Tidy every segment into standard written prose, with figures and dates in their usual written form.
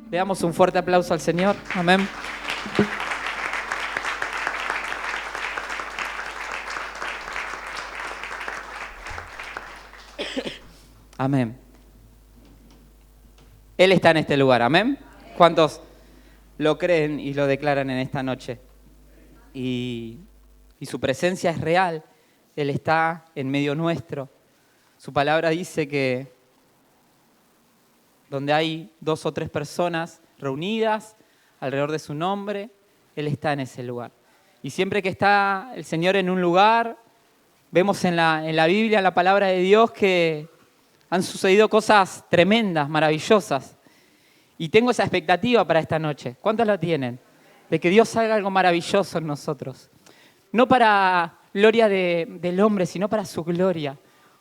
Le damos un fuerte aplauso al Señor. Amén. Amén. Él está en este lugar. Amén. ¿Cuántos lo creen y lo declaran en esta noche? Y su presencia es real. Él está en medio nuestro. Su palabra dice que donde hay 2 o 3 personas reunidas alrededor de su nombre, Él está en ese lugar. Y siempre que está el Señor en un lugar, vemos en la Biblia, en la palabra de Dios, que han sucedido cosas tremendas, maravillosas. Y tengo esa expectativa para esta noche. ¿Cuántos la tienen? De que Dios haga algo maravilloso en nosotros. No para gloria del hombre, sino para su gloria.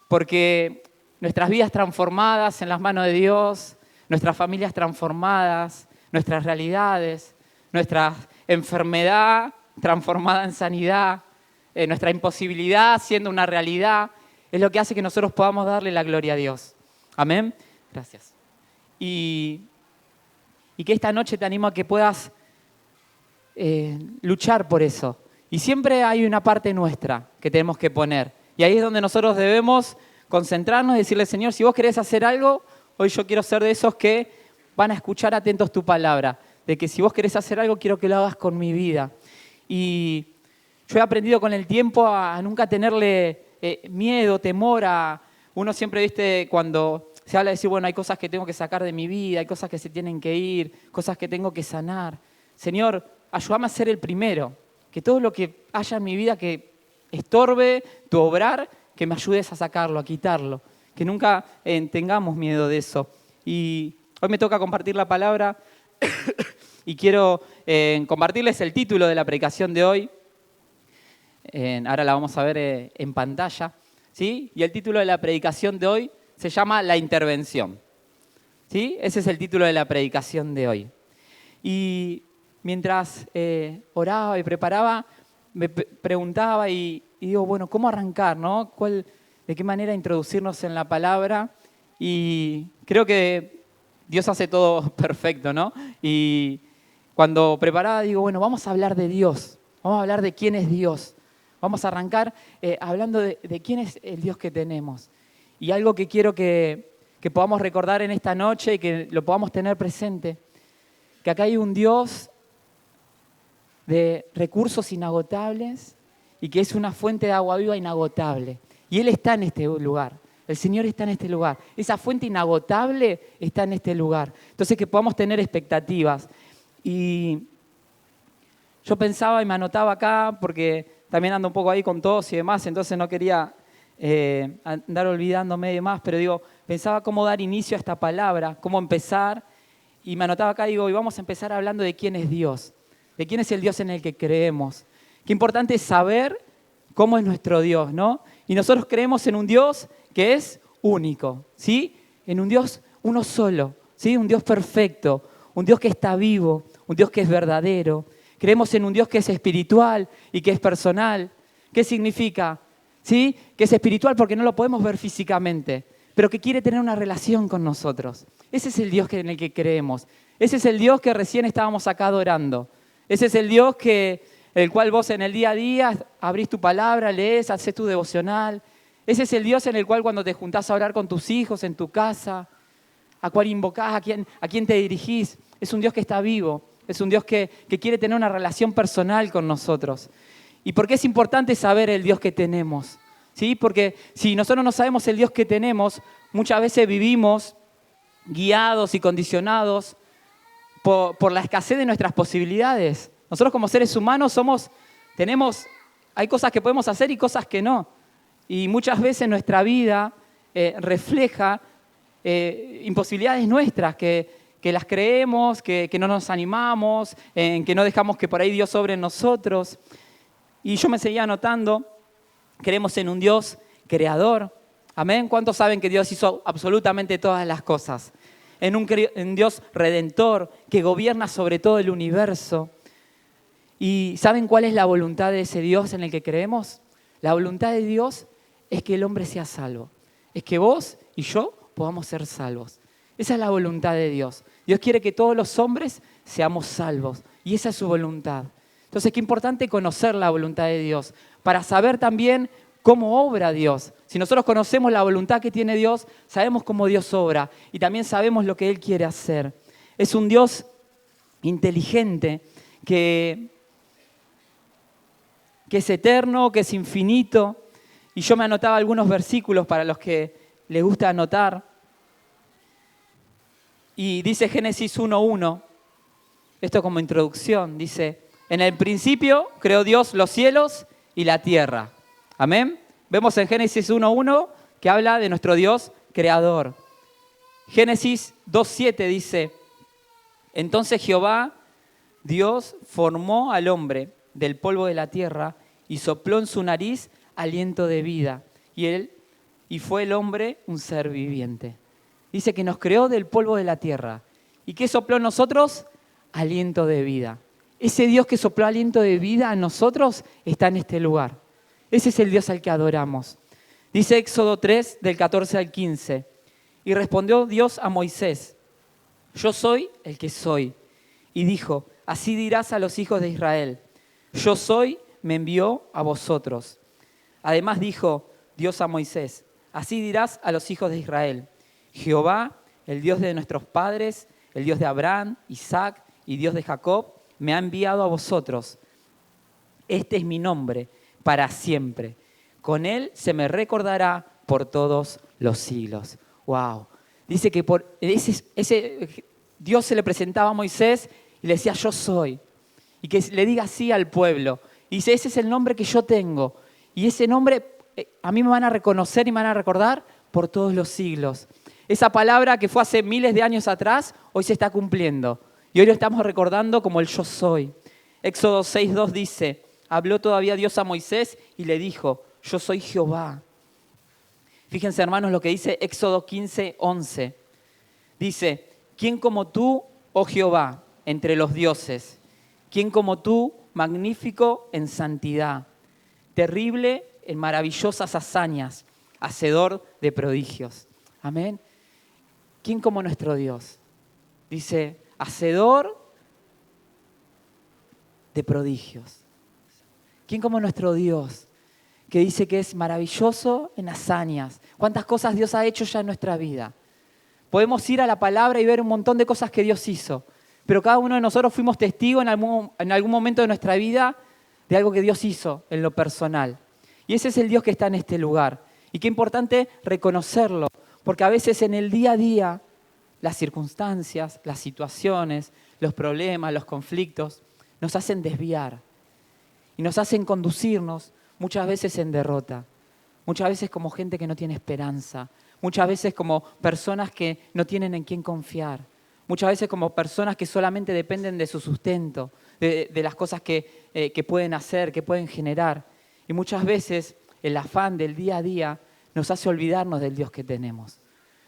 Porque nuestras vidas transformadas en las manos de Dios, nuestras familias transformadas, nuestras realidades, nuestra enfermedad transformada en sanidad, nuestra imposibilidad siendo una realidad, es lo que hace que nosotros podamos darle la gloria a Dios. Amén. Gracias. Y que esta noche te animo a que puedas luchar por eso. Y siempre hay una parte nuestra que tenemos que poner. Y ahí es donde nosotros debemos concentrarnos y decirle, Señor, si vos querés hacer algo, hoy yo quiero ser de esos que van a escuchar atentos tu palabra. De que si vos querés hacer algo, quiero que lo hagas con mi vida. Y yo he aprendido con el tiempo a nunca tenerle miedo, temor a... Uno siempre, viste, cuando se habla de decir, bueno, hay cosas que tengo que sacar de mi vida, hay cosas que se tienen que ir, cosas que tengo que sanar. Señor, ayúdame a ser el primero. Que todo lo que haya en mi vida que estorbe tu obrar, que me ayudes a sacarlo, a quitarlo. Que nunca tengamos miedo de eso. Y hoy me toca compartir la palabra y quiero compartirles el título de la predicación de hoy. Ahora la vamos a ver en pantalla, ¿sí? Y el título de la predicación de hoy se llama La Intervención, ¿sí? Ese es el título de la predicación de hoy. Y mientras oraba y preparaba, me preguntaba y digo, bueno, ¿cómo arrancar, no? ¿De qué manera introducirnos en la palabra? Y creo que Dios hace todo perfecto, ¿no? Y cuando preparaba digo, bueno, vamos a hablar de Dios, vamos a hablar de quién es Dios. Vamos a arrancar hablando de quién es el Dios que tenemos. Y algo que quiero que podamos recordar en esta noche y que lo podamos tener presente, que acá hay un Dios de recursos inagotables y que es una fuente de agua viva inagotable. Y Él está en este lugar. El Señor está en este lugar. Esa fuente inagotable está en este lugar. Entonces que podamos tener expectativas. Y yo pensaba y me anotaba acá porque también ando un poco ahí con tos y demás, entonces no quería andar olvidándome de más, pero digo, pensaba cómo dar inicio a esta palabra, cómo empezar, y me anotaba acá, digo, y vamos a empezar hablando de quién es Dios, de quién es el Dios en el que creemos. Qué importante es saber cómo es nuestro Dios, ¿no? Y nosotros creemos en un Dios que es único, ¿sí? En un Dios uno solo, ¿sí? Un Dios perfecto, un Dios que está vivo, un Dios que es verdadero. Creemos en un Dios que es espiritual y que es personal. ¿Qué significa? ¿Sí? Que es espiritual porque no lo podemos ver físicamente, pero que quiere tener una relación con nosotros. Ese es el Dios en el que creemos. Ese es el Dios que recién estábamos acá adorando. Ese es el Dios el cual vos en el día a día abrís tu palabra, lees, haces tu devocional. Ese es el Dios en el cual cuando te juntás a orar con tus hijos en tu casa, a cuál invocás, a quién te dirigís. Es un Dios que está vivo. Es un Dios que quiere tener una relación personal con nosotros. ¿Y por qué es importante saber el Dios que tenemos? ¿Sí? Porque si nosotros no sabemos el Dios que tenemos, muchas veces vivimos guiados y condicionados por la escasez de nuestras posibilidades. Nosotros como seres humanos hay cosas que podemos hacer y cosas que no. Y muchas veces nuestra vida refleja imposibilidades nuestras que las creemos, que no nos animamos, que no dejamos que por ahí Dios obre en nosotros. Y yo me seguía anotando, creemos en un Dios creador. ¿Amén? ¿Cuántos saben que Dios hizo absolutamente todas las cosas? En un Dios redentor que gobierna sobre todo el universo. ¿Y saben cuál es la voluntad de ese Dios en el que creemos? La voluntad de Dios es que el hombre sea salvo. Es que vos y yo podamos ser salvos. Esa es la voluntad de Dios. Dios quiere que todos los hombres seamos salvos y esa es su voluntad. Entonces, qué importante conocer la voluntad de Dios para saber también cómo obra Dios. Si nosotros conocemos la voluntad que tiene Dios, sabemos cómo Dios obra y también sabemos lo que Él quiere hacer. Es un Dios inteligente que es eterno, que es infinito. Y yo me anotaba algunos versículos para los que les gusta anotar. Y dice Génesis 1:1, esto como introducción, dice: en el principio creó Dios los cielos y la tierra. Amén. Vemos en Génesis 1:1 que habla de nuestro Dios creador. Génesis 2:7 dice: entonces Jehová, Dios, formó al hombre del polvo de la tierra y sopló en su nariz aliento de vida. Y fue el hombre un ser viviente. Dice que nos creó del polvo de la tierra. ¿Y qué sopló en nosotros? Aliento de vida. Ese Dios que sopló aliento de vida a nosotros está en este lugar. Ese es el Dios al que adoramos. Dice Éxodo 3, del 14 al 15. Y respondió Dios a Moisés: yo soy el que soy. Y dijo: así dirás a los hijos de Israel: yo soy, me envió a vosotros. Además dijo Dios a Moisés: así dirás a los hijos de Israel: Jehová, el Dios de nuestros padres, el Dios de Abraham, Isaac y Dios de Jacob, me ha enviado a vosotros. Este es mi nombre para siempre. Con él se me recordará por todos los siglos. ¡Wow! Dice que por ese Dios se le presentaba a Moisés y le decía: yo soy. Y que le diga así al pueblo. Y dice: ese es el nombre que yo tengo. Y ese nombre a mí me van a reconocer y me van a recordar por todos los siglos. Esa palabra que fue hace miles de años atrás, hoy se está cumpliendo. Y hoy lo estamos recordando como el yo soy. Éxodo 6:2 dice: habló todavía Dios a Moisés y le dijo: yo soy Jehová. Fíjense, hermanos, lo que dice Éxodo 15:11. Dice: ¿quién como tú, oh Jehová, entre los dioses? ¿Quién como tú, magnífico en santidad, terrible en maravillosas hazañas, hacedor de prodigios? Amén. ¿Quién como nuestro Dios? Dice: hacedor de prodigios. ¿Quién como nuestro Dios? Que dice que es maravilloso en hazañas. ¿Cuántas cosas Dios ha hecho ya en nuestra vida? Podemos ir a la palabra y ver un montón de cosas que Dios hizo. Pero cada uno de nosotros fuimos testigos en algún momento de nuestra vida de algo que Dios hizo en lo personal. Y ese es el Dios que está en este lugar. Y qué importante reconocerlo. Porque a veces en el día a día, las circunstancias, las situaciones, los problemas, los conflictos, nos hacen desviar. Y nos hacen conducirnos muchas veces en derrota. Muchas veces como gente que no tiene esperanza. Muchas veces como personas que no tienen en quién confiar. Muchas veces como personas que solamente dependen de su sustento, de las cosas que pueden hacer, que pueden generar. Y muchas veces el afán del día a día nos hace olvidarnos del Dios que tenemos.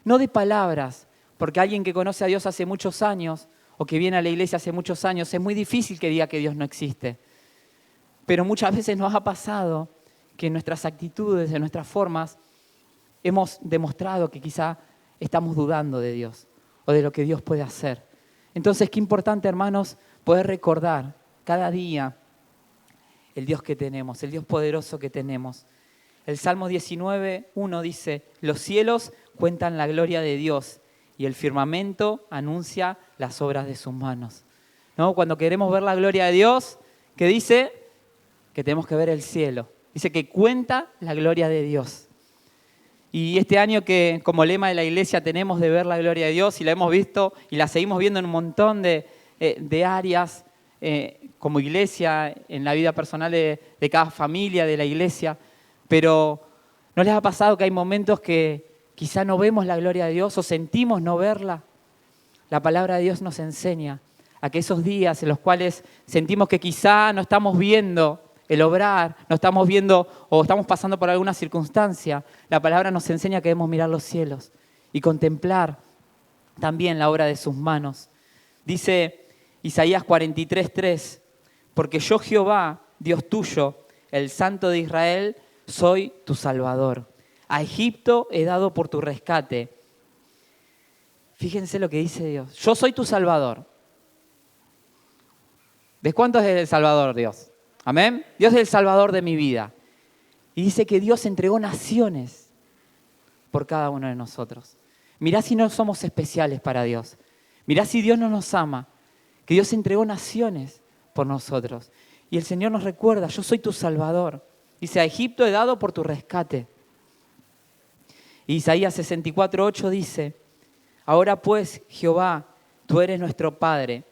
No de palabras, porque alguien que conoce a Dios hace muchos años o que viene a la iglesia hace muchos años, es muy difícil que diga que Dios no existe. Pero muchas veces nos ha pasado que en nuestras actitudes, en nuestras formas, hemos demostrado que quizá estamos dudando de Dios o de lo que Dios puede hacer. Entonces, qué importante, hermanos, poder recordar cada día el Dios que tenemos, el Dios poderoso que tenemos. El Salmo 19:1 dice: los cielos cuentan la gloria de Dios y el firmamento anuncia las obras de sus manos. ¿No? Cuando queremos ver la gloria de Dios, ¿qué dice? Que tenemos que ver el cielo. Dice que cuenta la gloria de Dios. Y este año que como lema de la iglesia tenemos de ver la gloria de Dios, y la hemos visto y la seguimos viendo en un montón de áreas como iglesia, en la vida personal de cada familia de la iglesia, pero ¿no les ha pasado que hay momentos que quizá no vemos la gloria de Dios o sentimos no verla? La palabra de Dios nos enseña a que esos días en los cuales sentimos que quizá no estamos viendo el obrar, no estamos viendo o estamos pasando por alguna circunstancia, la palabra nos enseña que debemos mirar los cielos y contemplar también la obra de sus manos. Dice Isaías 43:3, porque yo Jehová, Dios tuyo, el Santo de Israel, soy tu Salvador. A Egipto he dado por tu rescate. Fíjense lo que dice Dios. Yo soy tu Salvador. ¿De cuánto es el Salvador Dios? Amén. Dios es el Salvador de mi vida. Y dice que Dios entregó naciones por cada uno de nosotros. Mirá si no somos especiales para Dios. Mirá si Dios no nos ama. Que Dios entregó naciones por nosotros. Y el Señor nos recuerda, yo soy tu Salvador. Dice, a Egipto he dado por tu rescate. Y Isaías 64:8 dice, ahora pues, Jehová, tú eres nuestro Padre,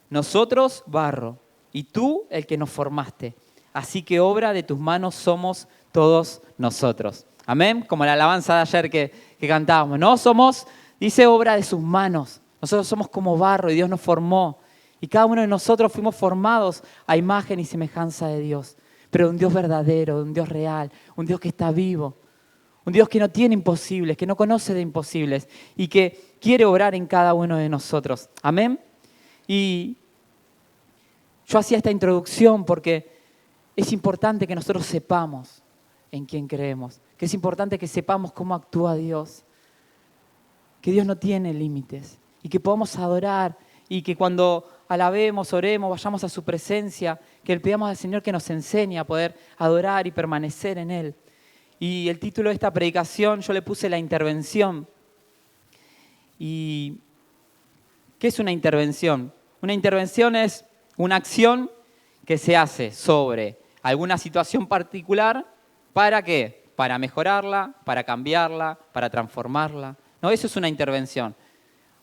nosotros barro, y tú el que nos formaste. Así que obra de tus manos somos todos nosotros. Amén, como la alabanza de ayer que cantábamos. No somos, dice, obra de sus manos. Nosotros somos como barro y Dios nos formó. Y cada uno de nosotros fuimos formados a imagen y semejanza de Dios. Pero de un Dios verdadero, de un Dios real, un Dios que está vivo. Un Dios que no tiene imposibles, que no conoce de imposibles y que quiere obrar en cada uno de nosotros. Amén. Y yo hacía esta introducción porque es importante que nosotros sepamos en quién creemos, que es importante que sepamos cómo actúa Dios, que Dios no tiene límites y que podamos adorar y que cuando alabemos, oremos, vayamos a su presencia, que le pidamos al Señor que nos enseñe a poder adorar y permanecer en Él. Y el título de esta predicación yo le puse la intervención. ¿Y qué es una intervención? Una intervención es una acción que se hace sobre alguna situación particular. ¿Para qué? Para mejorarla, para cambiarla, para transformarla. No, eso es una intervención.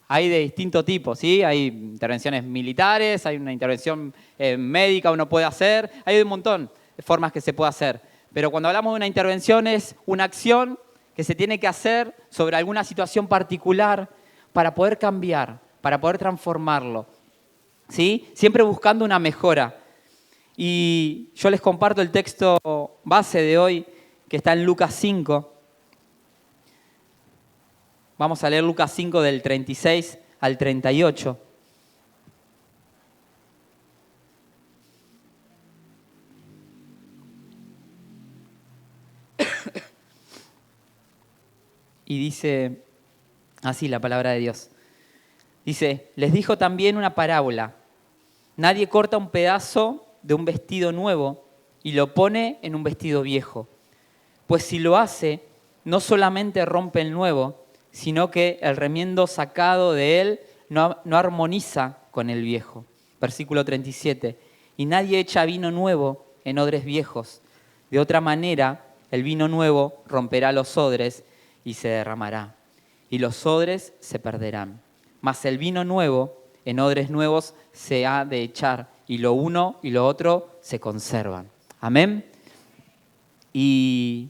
Hay de distinto tipo, ¿sí? Hay intervenciones militares, hay una intervención médica uno puede hacer, hay un montón de formas que se puede hacer. Pero cuando hablamos de una intervención es una acción que se tiene que hacer sobre alguna situación particular para poder cambiar, para poder transformarlo, ¿sí? Siempre buscando una mejora. Y yo les comparto el texto base de hoy que está en Lucas 5. Vamos a leer Lucas 5 del 36 al 38. Y dice así la palabra de Dios. Dice, les dijo también una parábola. Nadie corta un pedazo de un vestido nuevo y lo pone en un vestido viejo. Pues si lo hace, no solamente rompe el nuevo, sino que el remiendo sacado de él no armoniza con el viejo. Versículo 37. Y nadie echa vino nuevo en odres viejos. De otra manera, el vino nuevo romperá los odres y se derramará. Y los odres se perderán. Mas el vino nuevo en odres nuevos se ha de echar. Y lo uno y lo otro se conservan. Amén. Y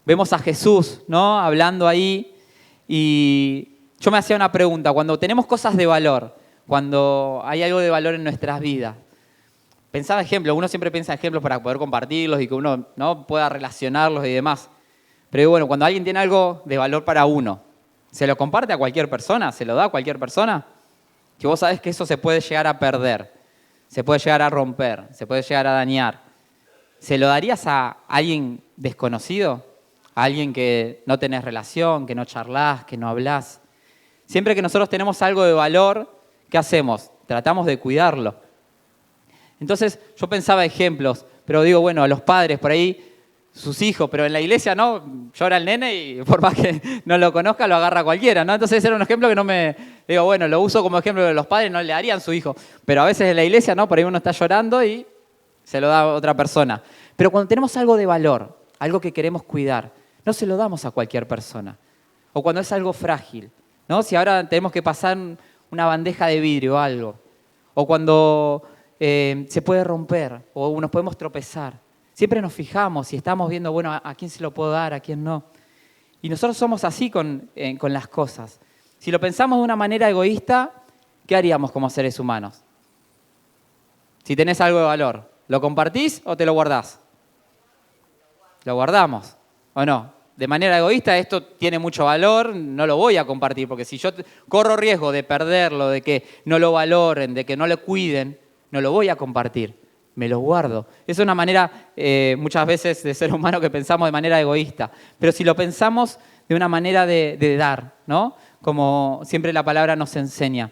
vemos a Jesús, ¿no? Hablando ahí. Y yo me hacía una pregunta, cuando tenemos cosas de valor, cuando hay algo de valor en nuestras vidas, pensaba ejemplos, uno siempre piensa ejemplos para poder compartirlos y que uno, ¿no?, pueda relacionarlos y demás. Pero bueno, cuando alguien tiene algo de valor para uno, ¿se lo comparte a cualquier persona? ¿Se lo da a cualquier persona? Que vos sabés que eso se puede llegar a perder, se puede llegar a romper, se puede llegar a dañar. ¿Se lo darías a alguien desconocido? A alguien que no tenés relación, que no charlás, que no hablás. Siempre que nosotros tenemos algo de valor, ¿qué hacemos? Tratamos de cuidarlo. Entonces yo pensaba ejemplos, pero digo, bueno, a los padres por ahí, sus hijos, pero en la iglesia no, llora el nene y por más que no lo conozca, lo agarra cualquiera, ¿no? Entonces era un ejemplo que no me... Digo, bueno, lo uso como ejemplo de los padres, no le darían a su hijo. Pero a veces en la iglesia, ¿no? Por ahí uno está llorando y se lo da a otra persona. Pero cuando tenemos algo de valor, algo que queremos cuidar, no se lo damos a cualquier persona. O cuando es algo frágil, ¿no? Si ahora tenemos que pasar una bandeja de vidrio o algo. O cuando se puede romper o nos podemos tropezar. Siempre nos fijamos si estamos viendo, bueno, a quién se lo puedo dar, a quién no. Y nosotros somos así con las cosas. Si lo pensamos de una manera egoísta, ¿qué haríamos como seres humanos? Si tenés algo de valor, ¿lo compartís o te lo guardás? Lo guardamos, ¿o no? De manera egoísta, esto tiene mucho valor, no lo voy a compartir, porque si yo corro riesgo de perderlo, de que no lo valoren, de que no lo cuiden, no lo voy a compartir, me lo guardo. Es una manera, muchas veces, de ser humano que pensamos de manera egoísta, pero si lo pensamos de una manera de dar, ¿no? como siempre la palabra nos enseña.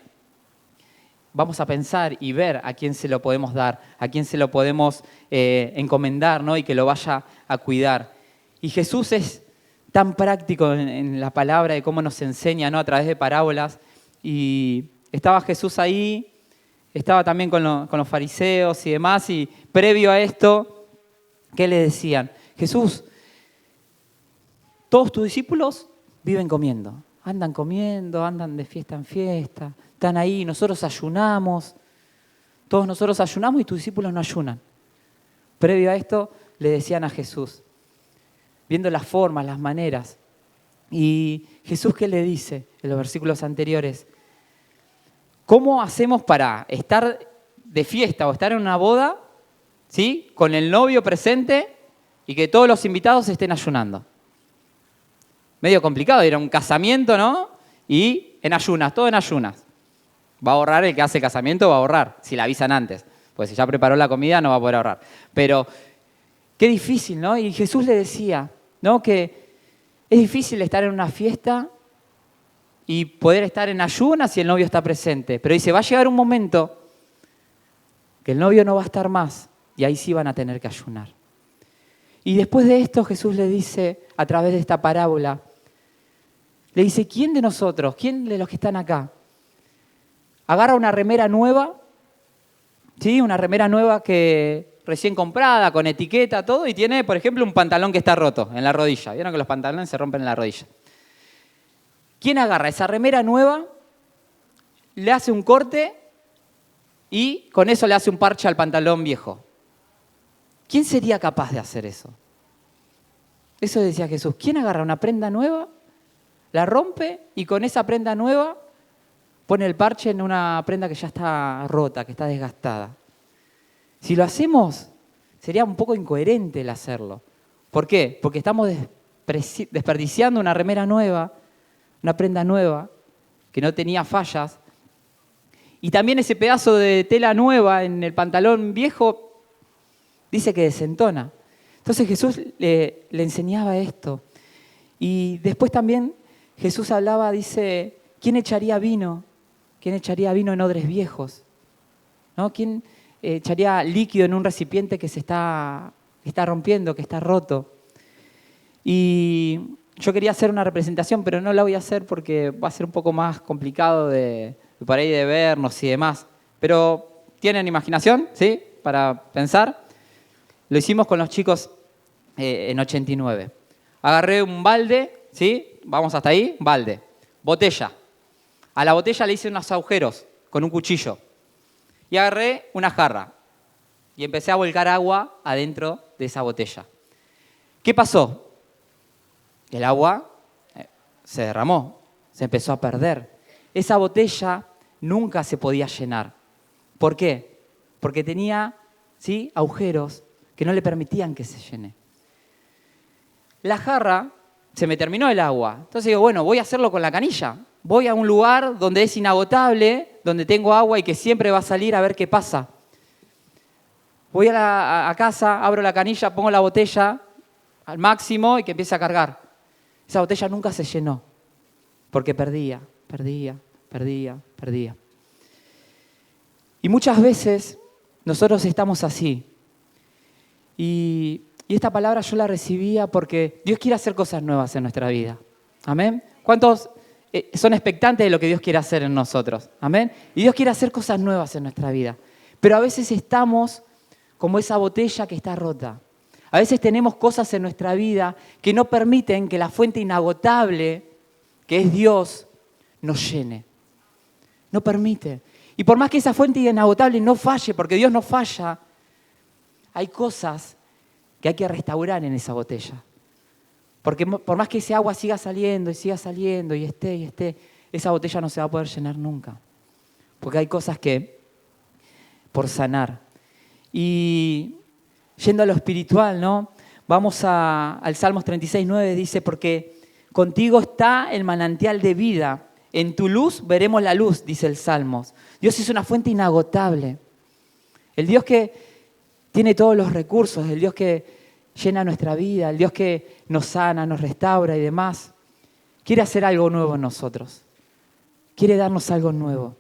Vamos a pensar y ver a quién se lo podemos dar, a quién se lo podemos encomendar, ¿no? Y que lo vaya a cuidar. Y Jesús es tan práctico en la palabra de cómo nos enseña, ¿no? A través de parábolas. Y estaba Jesús ahí, estaba también con los fariseos y demás, y previo a esto, ¿qué le decían? Jesús, todos tus discípulos viven comiendo, andan de fiesta en fiesta, están ahí, nosotros ayunamos, todos nosotros ayunamos y tus discípulos no ayunan. Previo a esto le decían a Jesús, viendo las formas, las maneras. Y Jesús, ¿qué le dice en los versículos anteriores? ¿Cómo hacemos para estar de fiesta o estar en una boda, ¿sí? Con el novio presente y que todos los invitados estén ayunando? Medio complicado, era un casamiento, ¿no? Y en ayunas, todo en ayunas. Va a ahorrar el que hace el casamiento, va a ahorrar, si le avisan antes. Pues si ya preparó la comida no va a poder ahorrar. Pero qué difícil, ¿no? Y Jesús le decía, ¿no? Que es difícil estar en una fiesta y poder estar en ayunas si el novio está presente. Pero dice, va a llegar un momento que el novio no va a estar más y ahí sí van a tener que ayunar. Y después de esto Jesús le dice, a través de esta parábola, le dice, ¿quién de nosotros, quién de los que están acá, agarra una remera nueva, ¿sí? Una remera nueva que recién comprada, con etiqueta, todo, y tiene, por ejemplo, un pantalón que está roto en la rodilla? ¿Vieron que los pantalones se rompen en la rodilla? ¿Quién agarra esa remera nueva, le hace un corte y con eso le hace un parche al pantalón viejo? ¿Quién sería capaz de hacer eso? Eso decía Jesús. ¿Quién agarra una prenda nueva, la rompe y con esa prenda nueva pone el parche en una prenda que ya está rota, que está desgastada? Si lo hacemos, sería un poco incoherente el hacerlo. ¿Por qué? Porque estamos desperdiciando una remera nueva, una prenda nueva, que no tenía fallas. Y también ese pedazo de tela nueva en el pantalón viejo dice que desentona. Entonces Jesús le enseñaba esto. Y después también Jesús hablaba, dice, ¿quién echaría vino? ¿Quién echaría vino en odres viejos? ¿No? ¿Quién echaría líquido en un recipiente que se está rompiendo, que está roto? Y yo quería hacer una representación, pero no la voy a hacer porque va a ser un poco más complicado por ahí de vernos y demás. Pero ¿tienen imaginación? ¿Sí? Para pensar. Lo hicimos con los chicos en 89. Agarré un balde, ¿sí? Vamos hasta ahí, balde. Botella. A la botella le hice unos agujeros con un cuchillo. Y agarré una jarra. Y empecé a volcar agua adentro de esa botella. ¿Qué pasó? El agua se derramó, se empezó a perder. Esa botella nunca se podía llenar. ¿Por qué? Porque tenía, ¿sí?, agujeros que no le permitían que se llene. La jarra, se me terminó el agua. Entonces digo, bueno, voy a hacerlo con la canilla. Voy a un lugar donde es inagotable, donde tengo agua y que siempre va a salir a ver qué pasa. Voy a casa, abro la canilla, pongo la botella al máximo y que empiece a cargar. Esa botella nunca se llenó, porque perdía. Y muchas veces nosotros estamos así. Y esta palabra yo la recibía porque Dios quiere hacer cosas nuevas en nuestra vida. ¿Amén? ¿Cuántos son expectantes de lo que Dios quiere hacer en nosotros? ¿Amén? Y Dios quiere hacer cosas nuevas en nuestra vida. Pero a veces estamos como esa botella que está rota. A veces tenemos cosas en nuestra vida que no permiten que la fuente inagotable, que es Dios, nos llene. No permite. Y por más que esa fuente inagotable no falle, porque Dios no falla, hay cosas que hay que restaurar en esa botella. Porque por más que ese agua siga saliendo y esté, esa botella no se va a poder llenar nunca. Porque hay cosas que por sanar. Y yendo a lo espiritual, ¿no? Vamos al Salmos 36:9, dice, porque contigo está el manantial de vida. En tu luz veremos la luz, dice el Salmos. Dios es una fuente inagotable. El Dios que tiene todos los recursos, el Dios que llena nuestra vida, el Dios que nos sana, nos restaura y demás, quiere hacer algo nuevo en nosotros. quiere darnos algo nuevo.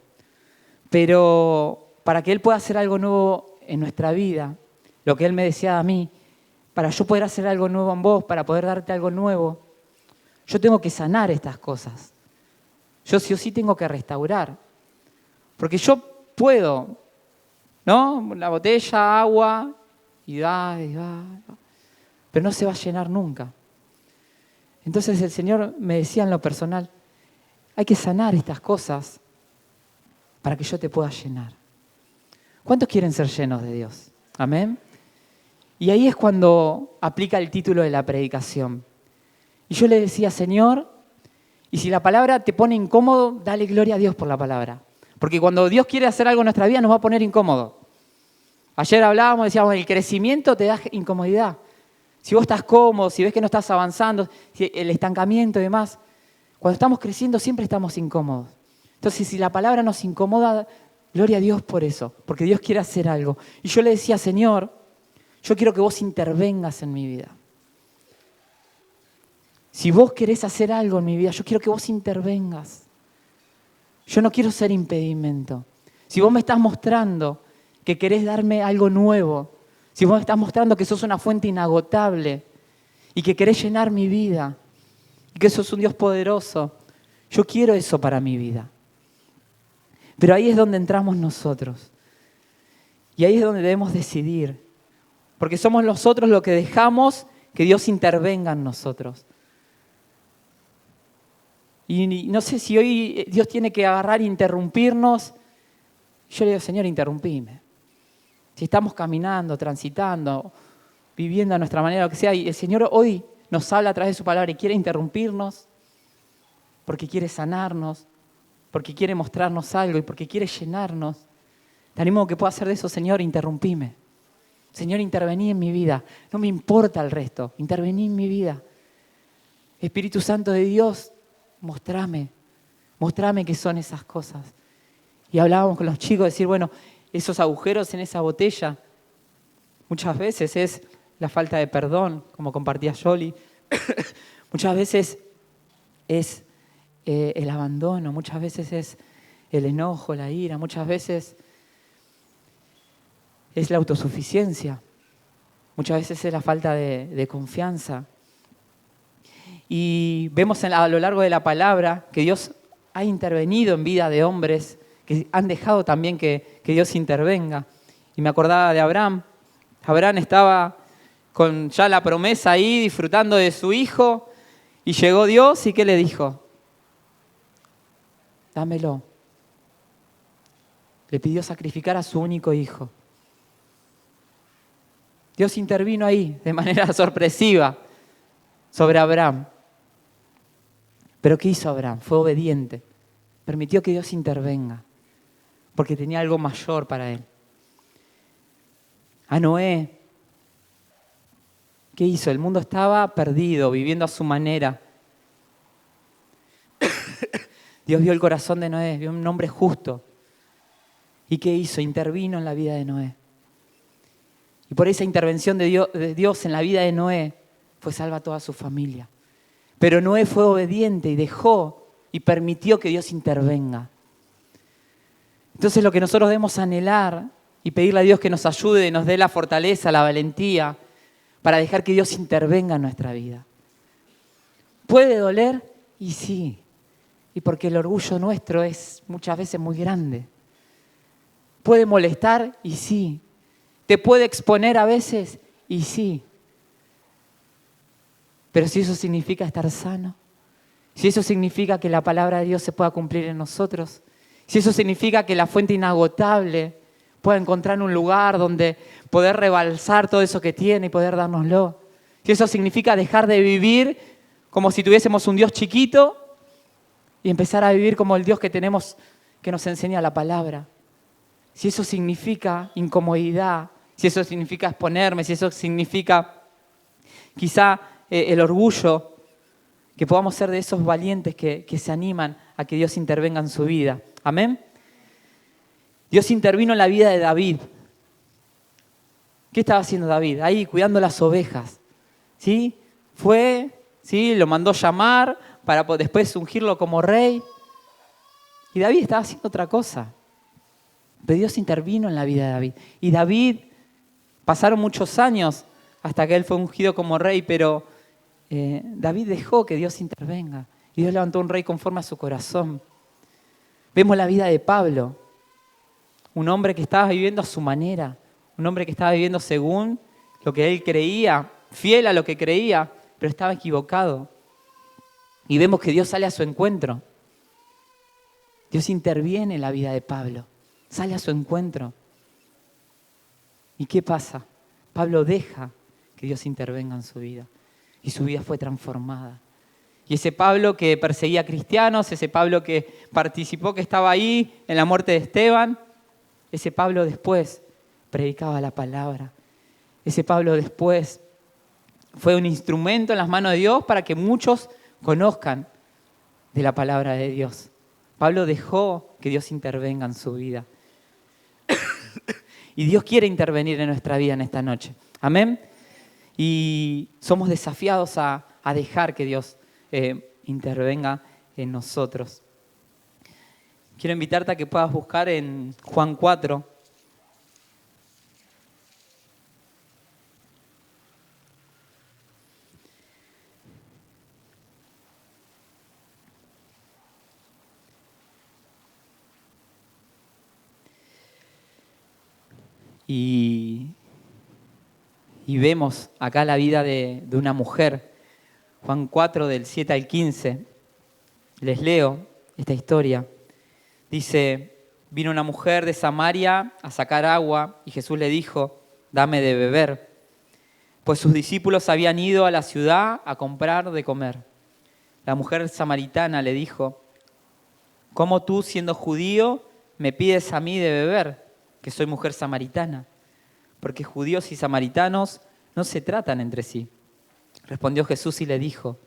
Pero para que Él pueda hacer algo nuevo en nuestra vida, lo que Él me decía a mí, para yo poder hacer algo nuevo en vos, para poder darte algo nuevo, yo tengo que sanar estas cosas. Yo sí o sí tengo que restaurar. Porque yo puedo, ¿no? La botella, agua, y da, pero no se va a llenar nunca. Entonces el Señor me decía en lo personal, hay que sanar estas cosas para que yo te pueda llenar. ¿Cuántos quieren ser llenos de Dios? Amén. Y ahí es cuando aplica el título de la predicación. Y yo le decía, Señor, y si la palabra te pone incómodo, dale gloria a Dios por la palabra. Porque cuando Dios quiere hacer algo en nuestra vida, nos va a poner incómodo. Ayer hablábamos, decíamos, el crecimiento te da incomodidad. Si vos estás cómodo, si ves que no estás avanzando, el estancamiento y demás, cuando estamos creciendo siempre estamos incómodos. Entonces, si la palabra nos incomoda, gloria a Dios por eso, porque Dios quiere hacer algo. Y yo le decía, Señor, yo quiero que vos intervengas en mi vida. Si vos querés hacer algo en mi vida, yo quiero que vos intervengas. Yo no quiero ser impedimento. Si vos me estás mostrando que querés darme algo nuevo, si vos me estás mostrando que sos una fuente inagotable y que querés llenar mi vida y que sos un Dios poderoso, yo quiero eso para mi vida. Pero ahí es donde entramos nosotros. Y ahí es donde debemos decidir. Porque somos nosotros los que dejamos que Dios intervenga en nosotros. Y no sé si hoy Dios tiene que agarrar e interrumpirnos. Yo le digo, Señor, interrumpime. Si estamos caminando, transitando, viviendo a nuestra manera, lo que sea, y el Señor hoy nos habla a través de su palabra y quiere interrumpirnos, porque quiere sanarnos, porque quiere mostrarnos algo y porque quiere llenarnos. Te animo a que pueda hacer de eso, Señor, interrumpime. Señor, intervení en mi vida. No me importa el resto, intervení en mi vida. Espíritu Santo de Dios, mostrame qué son esas cosas. Y hablábamos con los chicos, decir, bueno, esos agujeros en esa botella, muchas veces es la falta de perdón, como compartía Yoli. Muchas veces es el abandono, muchas veces es el enojo, la ira, muchas veces es la autosuficiencia, muchas veces es la falta de confianza. Y vemos a lo largo de la palabra que Dios ha intervenido en vida de hombres que han dejado también que Dios intervenga. Y me acordaba de Abraham. Abraham estaba con ya la promesa ahí, disfrutando de su hijo, y llegó Dios y ¿qué le dijo? Dámelo. Le pidió sacrificar a su único hijo. Dios intervino ahí de manera sorpresiva sobre Abraham. Pero ¿qué hizo Abraham? Fue obediente. Permitió que Dios intervenga, porque tenía algo mayor para él. A Noé, ¿qué hizo? El mundo estaba perdido, viviendo a su manera. Dios vio el corazón de Noé, vio un hombre justo. ¿Y qué hizo? Intervino en la vida de Noé. Y por esa intervención de Dios en la vida de Noé, fue salva toda su familia. Pero Noé fue obediente y dejó y permitió que Dios intervenga. Entonces lo que nosotros debemos anhelar y pedirle a Dios que nos ayude, nos dé la fortaleza, la valentía para dejar que Dios intervenga en nuestra vida. ¿Puede doler? Y sí. Y porque el orgullo nuestro es muchas veces muy grande. ¿Puede molestar? Y sí. ¿Te puede exponer a veces? Y sí. Pero si eso significa estar sano, si eso significa que la palabra de Dios se pueda cumplir en nosotros, si eso significa que la fuente inagotable pueda encontrar un lugar donde poder rebalsar todo eso que tiene y poder dárnoslo, si eso significa dejar de vivir como si tuviésemos un Dios chiquito y empezar a vivir como el Dios que tenemos, que nos enseña la palabra, si eso significa incomodidad, si eso significa exponerme, si eso significa quizá el orgullo, que podamos ser de esos valientes que se animan a que Dios intervenga en su vida. Amén. Dios intervino en la vida de David. ¿Qué estaba haciendo David? Ahí cuidando las ovejas. ¿Sí? Fue, ¿sí? Lo mandó llamar para después ungirlo como rey. Y David estaba haciendo otra cosa. Pero Dios intervino en la vida de David. Y David, pasaron muchos años hasta que él fue ungido como rey, pero David dejó que Dios intervenga. Y Dios levantó un rey conforme a su corazón. Vemos la vida de Pablo, un hombre que estaba viviendo a su manera, un hombre que estaba viviendo según lo que él creía, fiel a lo que creía, pero estaba equivocado. Y vemos que Dios sale a su encuentro. Dios interviene en la vida de Pablo, sale a su encuentro. ¿Y qué pasa? Pablo deja que Dios intervenga en su vida y su vida fue transformada. Y ese Pablo que perseguía cristianos, ese Pablo que participó, que estaba ahí en la muerte de Esteban, ese Pablo después predicaba la palabra. Ese Pablo después fue un instrumento en las manos de Dios para que muchos conozcan de la palabra de Dios. Pablo dejó que Dios intervenga en su vida. Y Dios quiere intervenir en nuestra vida en esta noche. Amén. Y somos desafiados a dejar que Dios intervenga en nosotros. Quiero invitarte a que puedas buscar en Juan 4. Y vemos acá la vida de una mujer. Juan 4, del 7 al 15. Les leo esta historia. Dice, vino una mujer de Samaria a sacar agua y Jesús le dijo, dame de beber. Pues sus discípulos habían ido a la ciudad a comprar de comer. La mujer samaritana le dijo, ¿cómo tú, siendo judío, me pides a mí de beber, que soy mujer samaritana? Porque judíos y samaritanos no se tratan entre sí. Respondió Jesús y le dijo,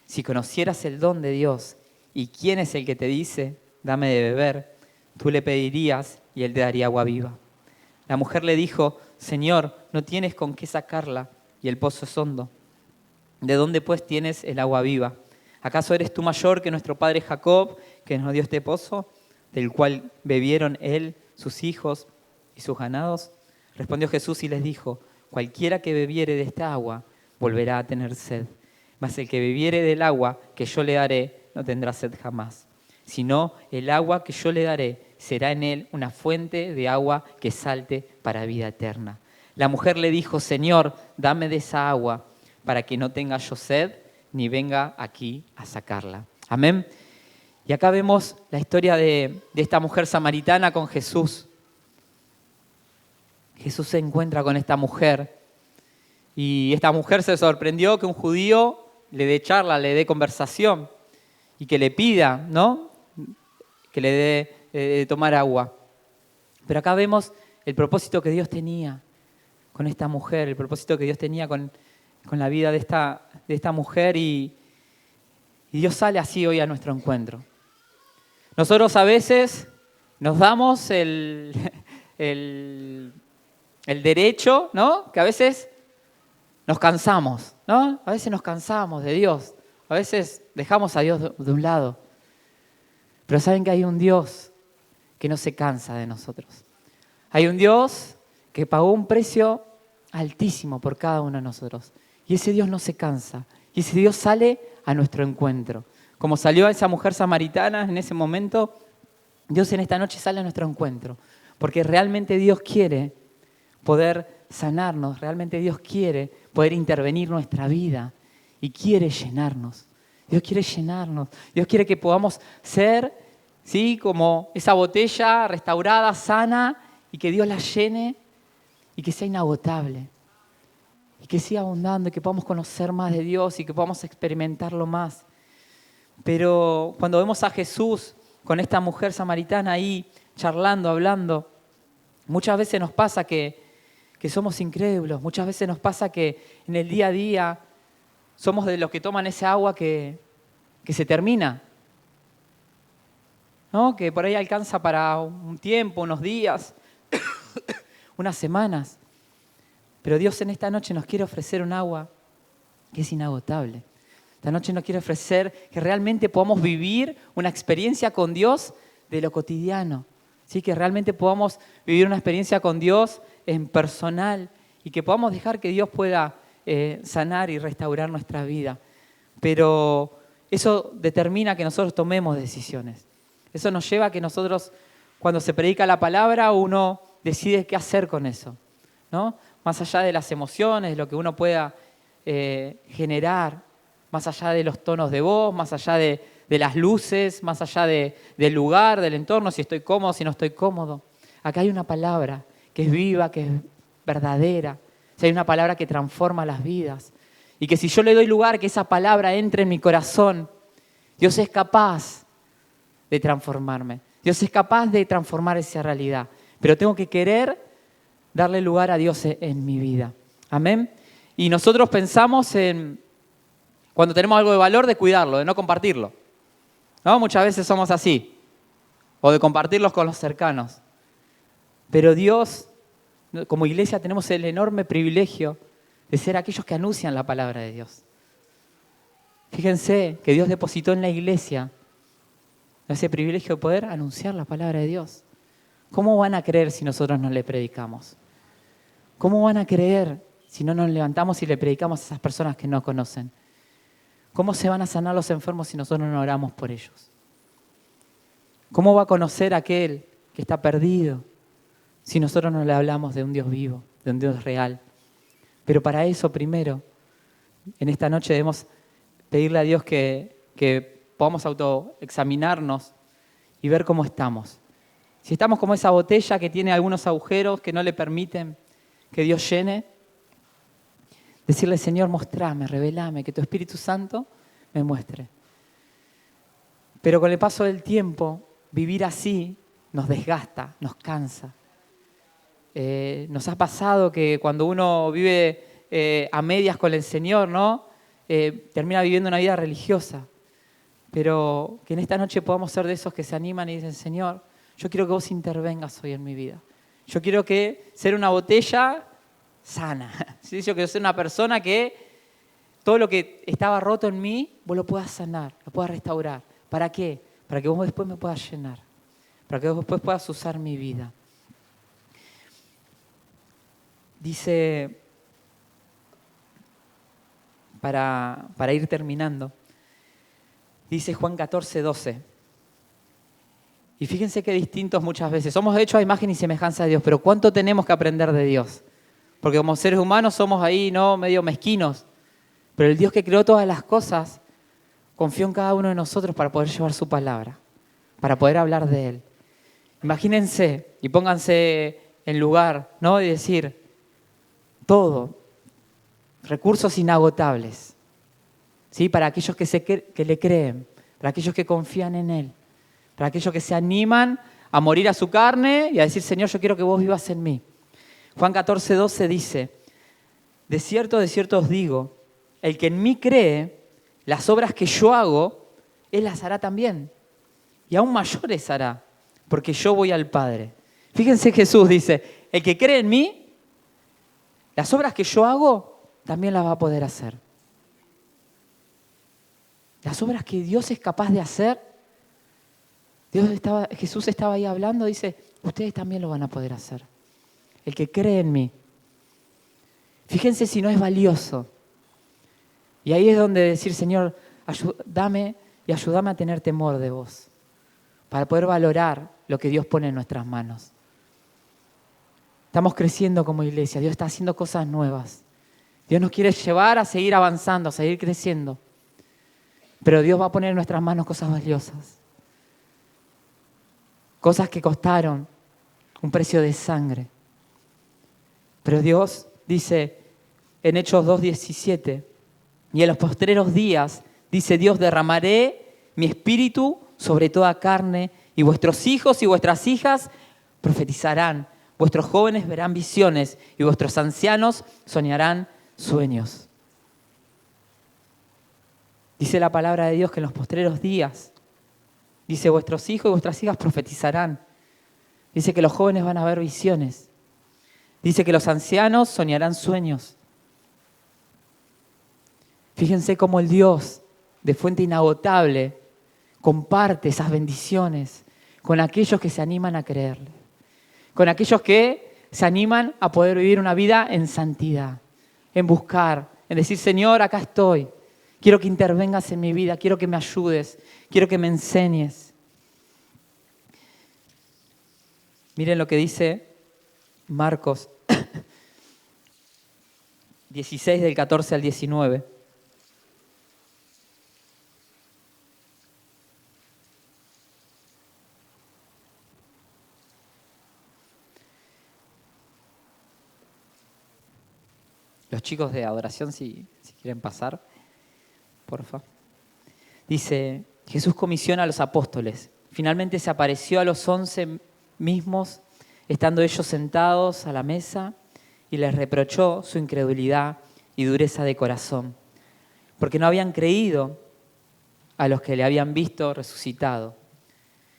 si conocieras el don de Dios y quién es el que te dice, dame de beber, tú le pedirías y él te daría agua viva. La mujer le dijo, Señor, no tienes con qué sacarla y el pozo es hondo. ¿De dónde pues tienes el agua viva? ¿Acaso eres tú mayor que nuestro padre Jacob, que nos dio este pozo, del cual bebieron él, sus hijos y sus ganados? Respondió Jesús y les dijo, cualquiera que bebiere de esta agua volverá a tener sed, mas el que bebiere del agua que yo le daré no tendrá sed jamás, sino el agua que yo le daré será en él una fuente de agua que salte para vida eterna. La mujer le dijo, Señor, dame de esa agua para que no tenga yo sed ni venga aquí a sacarla. Amén. Y acá vemos la historia de esta mujer samaritana con Jesús. Jesús se encuentra con esta mujer y esta mujer se sorprendió que un judío le dé charla, le dé conversación y que le pida, ¿no? Que le dé de tomar agua. Pero acá vemos el propósito que Dios tenía con esta mujer, el propósito que Dios tenía con la vida de esta mujer y Dios sale así hoy a nuestro encuentro. Nosotros a veces nos damos el derecho, ¿no? Que a veces nos cansamos, ¿no? A veces nos cansamos de Dios, a veces dejamos a Dios de un lado. Pero saben que hay un Dios que no se cansa de nosotros. Hay un Dios que pagó un precio altísimo por cada uno de nosotros. Y ese Dios no se cansa. Y ese Dios sale a nuestro encuentro. Como salió a esa mujer samaritana en ese momento, Dios en esta noche sale a nuestro encuentro. Porque realmente Dios quiere poder sanarnos, realmente Dios quiere poder intervenir en nuestra vida y quiere llenarnos. Dios quiere llenarnos. Dios quiere que podamos ser, ¿sí?, como esa botella restaurada, sana, y que Dios la llene y que sea inagotable. Y que siga abundando y que podamos conocer más de Dios y que podamos experimentarlo más. Pero cuando vemos a Jesús con esta mujer samaritana ahí charlando, hablando, muchas veces nos pasa que somos incrédulos, muchas veces nos pasa que en el día a día somos de los que toman ese agua que se termina, ¿no? Que por ahí alcanza para un tiempo, unos días, unas semanas. Pero Dios en esta noche nos quiere ofrecer un agua que es inagotable. Esta noche nos quiere ofrecer que realmente podamos vivir una experiencia con Dios de lo cotidiano. ¿Sí? Que realmente podamos vivir una experiencia con Dios en personal y que podamos dejar que Dios pueda sanar y restaurar nuestra vida. Pero eso determina que nosotros tomemos decisiones. Eso nos lleva a que nosotros, cuando se predica la palabra, uno decide qué hacer con eso, ¿no? Más allá de las emociones, de lo que uno pueda generar, más allá de los tonos de voz, más allá de las luces, más allá del lugar, del entorno, si estoy cómodo, si no estoy cómodo. Acá hay una palabra que es viva, que es verdadera. Hay una palabra que transforma las vidas. Y que si yo le doy lugar que esa palabra entre en mi corazón, Dios es capaz de transformarme. Dios es capaz de transformar esa realidad. Pero tengo que querer darle lugar a Dios en mi vida. Amén. Y nosotros pensamos en, cuando tenemos algo de valor, de cuidarlo, de no compartirlo, ¿no? Muchas veces somos así. O de compartirlos con los cercanos. Pero Dios, como iglesia, tenemos el enorme privilegio de ser aquellos que anuncian la palabra de Dios. Fíjense que Dios depositó en la iglesia ese privilegio de poder anunciar la palabra de Dios. ¿Cómo van a creer si nosotros no le predicamos? ¿Cómo van a creer si no nos levantamos y le predicamos a esas personas que no conocen? ¿Cómo se van a sanar los enfermos si nosotros no oramos por ellos? ¿Cómo va a conocer aquel que está perdido si nosotros no le hablamos de un Dios vivo, de un Dios real? Pero para eso primero, en esta noche debemos pedirle a Dios que podamos autoexaminarnos y ver cómo estamos. Si estamos como esa botella que tiene algunos agujeros que no le permiten que Dios llene, decirle, Señor, mostrame, revelame, que tu Espíritu Santo me muestre. Pero con el paso del tiempo, vivir así nos desgasta, nos cansa. Nos ha pasado que cuando uno vive a medias con el Señor, ¿no? Termina viviendo una vida religiosa. Pero que en esta noche podamos ser de esos que se animan y dicen, Señor, yo quiero que vos intervengas hoy en mi vida. Yo quiero ser una botella sana. ¿Sí? Yo quiero ser una persona que todo lo que estaba roto en mí, vos lo puedas sanar, lo puedas restaurar. ¿Para qué? Para que vos después me puedas llenar. Para que vos después puedas usar mi vida. Dice, para ir terminando, dice Juan 14:12. Y fíjense qué distintos muchas veces. Somos hechos a imagen y semejanza de Dios, pero ¿cuánto tenemos que aprender de Dios? Porque como seres humanos somos ahí, ¿no? Medio mezquinos. Pero el Dios que creó todas las cosas confió en cada uno de nosotros para poder llevar su palabra, para poder hablar de Él. Imagínense y pónganse en lugar, ¿no? Y decir, todo, recursos inagotables, ¿sí? Para aquellos que le creen, para aquellos que confían en Él, para aquellos que se animan a morir a su carne y a decir, Señor, yo quiero que vos vivas en mí. Juan 14:12 dice, de cierto os digo, el que en mí cree, las obras que yo hago, Él las hará también. Y aún mayores hará, porque yo voy al Padre. Fíjense, Jesús dice, el que cree en mí, las obras que yo hago, también las va a poder hacer. Las obras que Dios es capaz de hacer, Jesús estaba ahí hablando, dice, ustedes también lo van a poder hacer. El que cree en mí. Fíjense si no es valioso. Y ahí es donde decir, Señor, ayúdame y ayúdame a tener temor de vos, para poder valorar lo que Dios pone en nuestras manos. Estamos creciendo como iglesia, Dios está haciendo cosas nuevas. Dios nos quiere llevar a seguir avanzando, a seguir creciendo. Pero Dios va a poner en nuestras manos cosas valiosas. Cosas que costaron un precio de sangre. Pero Dios dice en Hechos 2:17, y en los postreros días, dice Dios, derramaré mi espíritu sobre toda carne, y vuestros hijos y vuestras hijas profetizarán, vuestros jóvenes verán visiones, y vuestros ancianos soñarán sueños. Dice la palabra de Dios que en los postreros días, dice, vuestros hijos y vuestras hijas profetizarán. Dice que los jóvenes van a ver visiones. Dice que los ancianos soñarán sueños. Fíjense cómo el Dios de fuente inagotable comparte esas bendiciones con aquellos que se animan a creerle, con aquellos que se animan a poder vivir una vida en santidad, en buscar, en decir, Señor, acá estoy, quiero que intervengas en mi vida, quiero que me ayudes, quiero que me enseñes. Miren lo que dice Marcos 16 del 14 al 19. Los chicos de adoración, si quieren pasar, porfa. Dice, Jesús comisiona a los apóstoles. Finalmente se apareció a los 11 mismos, estando ellos sentados a la mesa, y les reprochó su incredulidad y dureza de corazón, porque no habían creído a los que le habían visto resucitado.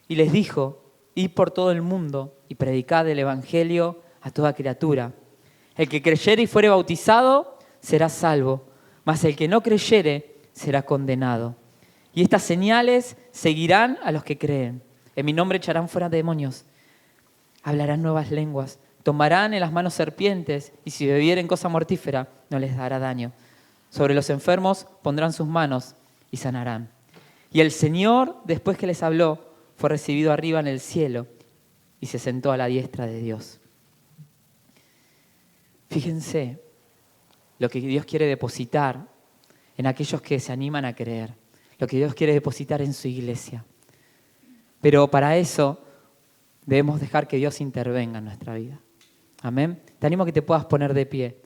Y les dijo, id por todo el mundo y predicad el evangelio a toda criatura. El que creyere y fuere bautizado será salvo, mas el que no creyere será condenado. Y estas señales seguirán a los que creen. En mi nombre echarán fuera demonios, hablarán nuevas lenguas, tomarán en las manos serpientes, y si bebieren cosa mortífera no les dará daño. Sobre los enfermos pondrán sus manos y sanarán. Y el Señor, después que les habló, fue recibido arriba en el cielo y se sentó a la diestra de Dios. Fíjense lo que Dios quiere depositar en aquellos que se animan a creer, lo que Dios quiere depositar en su iglesia. Pero para eso debemos dejar que Dios intervenga en nuestra vida. Amén. Te animo a que te puedas poner de pie.